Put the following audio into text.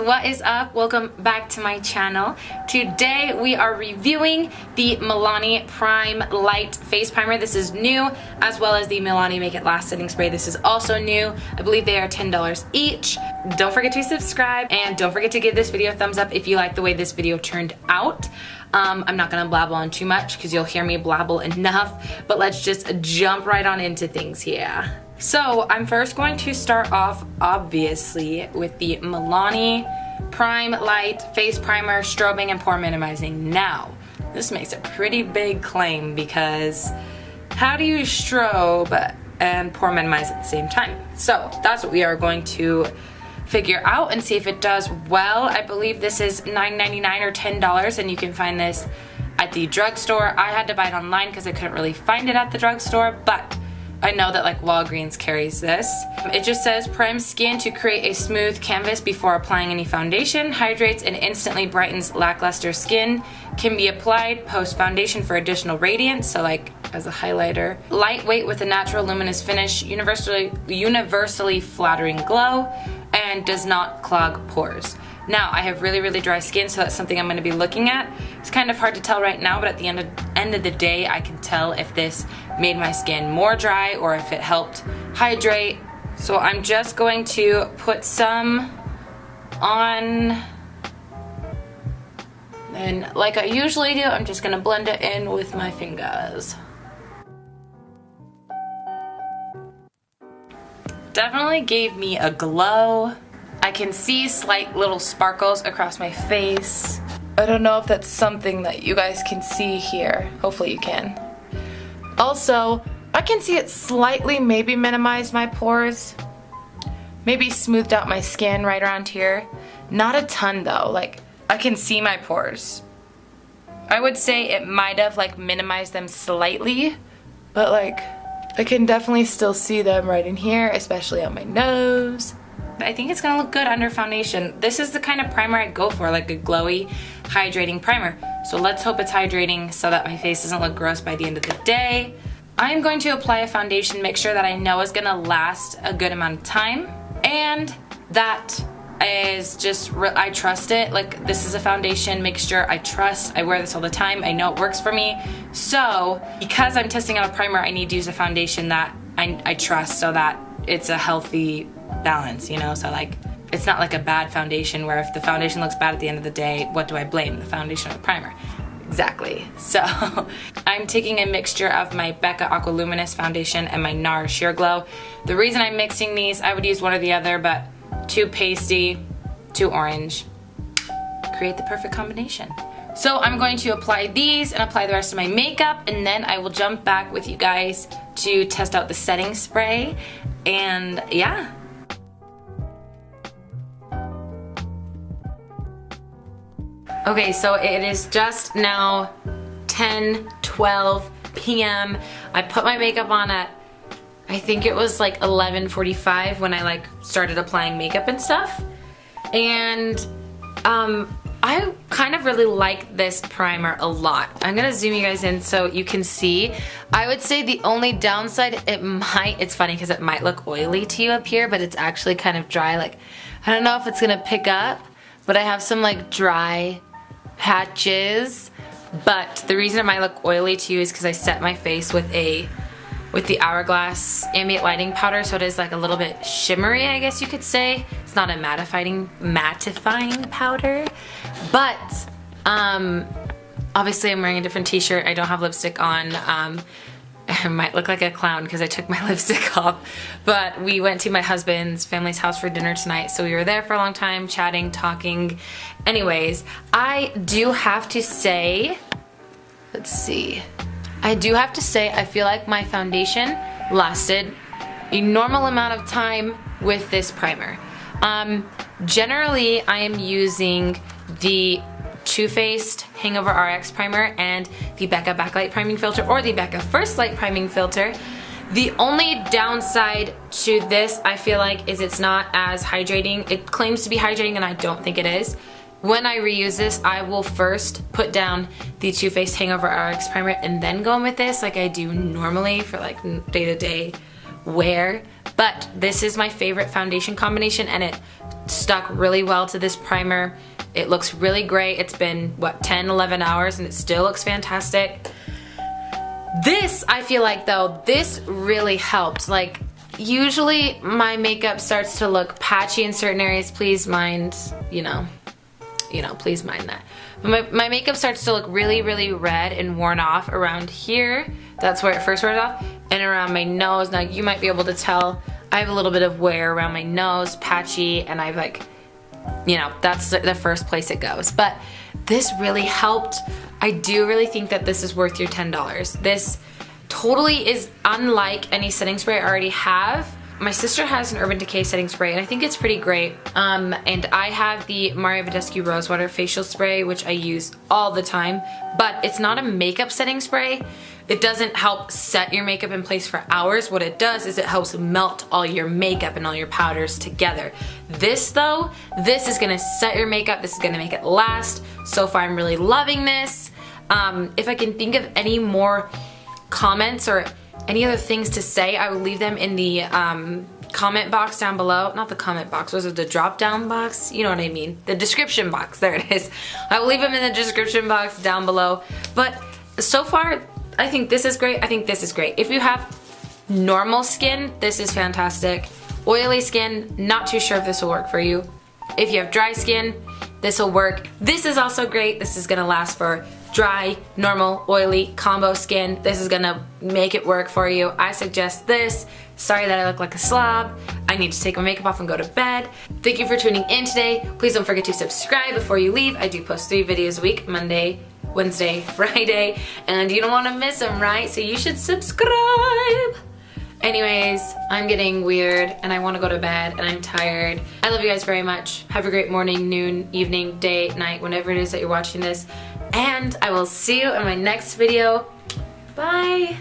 what is up? Welcome back to my channel. Today we are reviewing the Milani Prime Light Face Primer. This is new, as well as the Milani Make It Last Setting Spray. This is also new. I believe they are $10 each. Don't forget to subscribe, and don't forget to give this video a thumbs up if you like the way this video turned out. I'm not gonna blabble on too much because you'll hear me blabble enough, but let's just jump right on into things here. So I'm first going to start off, obviously, with the Milani Prime Light Face Primer, Strobing, and Pore Minimizing. Now, this makes a pretty big claim because how do you strobe and pore minimize at the same time? So that's what we are going to figure out and see if it does well. I believe this is $9.99 or $10, and you can find this at the drugstore. I had to buy it online because I couldn't really find it at the drugstore, but I know that like Walgreens carries this. It just says prime skin to create a smooth canvas before applying any foundation, hydrates and instantly brightens lackluster skin, can be applied post foundation for additional radiance, so like as a highlighter. Lightweight with a natural luminous finish, universally flattering glow, and does not clog pores. Now, I have really dry skin, so that's something I'm going to be looking at. It's kind of hard to tell right now, but at the end of the day, I can tell if this made my skin more dry or if it helped hydrate. So I'm just going to put some on, and like I usually do, I'm just going to blend it in with my fingers. Definitely gave me a glow. I can see slight little sparkles across my face. I don't know if that's something that you guys can see here. Hopefully you can. Also, I can see it slightly maybe minimized my pores. Maybe smoothed out my skin right around here. Not a ton though, like I can see my pores. I would say it might have like minimized them slightly, but like I can definitely still see them right in here, especially on my nose. I think it's gonna look good under foundation. This is the kind of primer I go for, like a glowy, hydrating primer. So let's hope it's hydrating so that my face doesn't look gross by the end of the day. I am going to apply a foundation mixture that I know is gonna last a good amount of time, and that is just, I trust it. Like, this is a foundation mixture I trust. I wear this all the time. I know it works for me. So because I'm testing out a primer, I need to use a foundation that I trust so that it's a healthy balance, you know? So like, it's not like a bad foundation where if the foundation looks bad at the end of the day, what do I blame? The foundation or the primer? Exactly. So I'm taking a mixture of my Becca Aqua Luminous foundation and my NARS Sheer Glow. The reason I'm mixing these, I would use one or the other, but too pasty, too orange, create the perfect combination. So I'm going to apply these and apply the rest of my makeup, and then I will jump back with you guys to test out the setting spray, and yeah. Okay, so it is just now 10:12 p.m. I put my makeup on at, I think it was like 11:45 when I like started applying makeup and stuff. And I kind of really like this primer a lot. I'm gonna zoom you guys in so you can see. I would say the only downside, it's funny because it might look oily to you up here, but it's actually kind of dry. Like, I don't know if it's gonna pick up, but I have some like dry patches. But the reason it might look oily to you is because I set my face with the Hourglass Ambient Lighting Powder, so it is like a little bit shimmery, I guess you could say. It's not a mattifying powder, but obviously I'm wearing a different t-shirt. I don't have lipstick on. I might look like a clown because I took my lipstick off, but we went to my husband's family's house for dinner tonight, so we were there for a long time, chatting, talking. Anyways, I do have to say, let's see. I do have to say I feel like my foundation lasted a normal amount of time with this primer. Generally, I am using the Too Faced Hangover RX primer and the Becca Backlight Priming Filter or the Becca First Light Priming Filter. The only downside to this, I feel like, is it's not as hydrating. It claims to be hydrating and I don't think it is. When I reuse this, I will first put down the Too Faced Hangover RX primer and then go in with this like I do normally for like day-to-day wear. But this is my favorite foundation combination, and it stuck really well to this primer. It looks really great. It's been, what, 10, 11 hours and it still looks fantastic. This, I feel like though, this really helped. Like, usually my makeup starts to look patchy in certain areas. Please mind, please mind that. But my makeup starts to look really, really red and worn off around here. That's where it first wears off. And around my nose. Now you might be able to tell I have a little bit of wear around my nose, patchy, and I've like, that's the first place it goes. But this really helped. I do really think that this is worth your $10. This totally is unlike any setting spray I already have. My sister has an Urban Decay setting spray and I think it's pretty great. And I have the Mario Badescu Rosewater facial spray, which I use all the time, but it's not a makeup setting spray. It doesn't help set your makeup in place for hours. What it does is it helps melt all your makeup and all your powders together. This though, this is gonna set your makeup, this is gonna make it last. So far I'm really loving this. If I can think of any more comments or any other things to say, I will leave them in the comment box down below. Not the comment box, was it the drop down box? You know what I mean. The description box, there it is. I will leave them in the description box down below. But so far, I think this is great. I think this is great. If you have normal skin, this is fantastic. Oily skin, not too sure if this will work for you. If you have dry skin, this will work. This is also great. This is gonna last for dry, normal, oily, combo skin. This is gonna make it work for you. I suggest this. Sorry that I look like a slob. I need to take my makeup off and go to bed. Thank you for tuning in today. Please don't forget to subscribe before you leave. I do post 3 videos a week, Monday, Wednesday, Friday, and you don't want to miss them, right? So you should subscribe. Anyways, I'm getting weird and I want to go to bed and I'm tired. I love you guys very much. Have a great morning, noon, evening, day, night, whenever it is that you're watching this. And I will see you in my next video. Bye.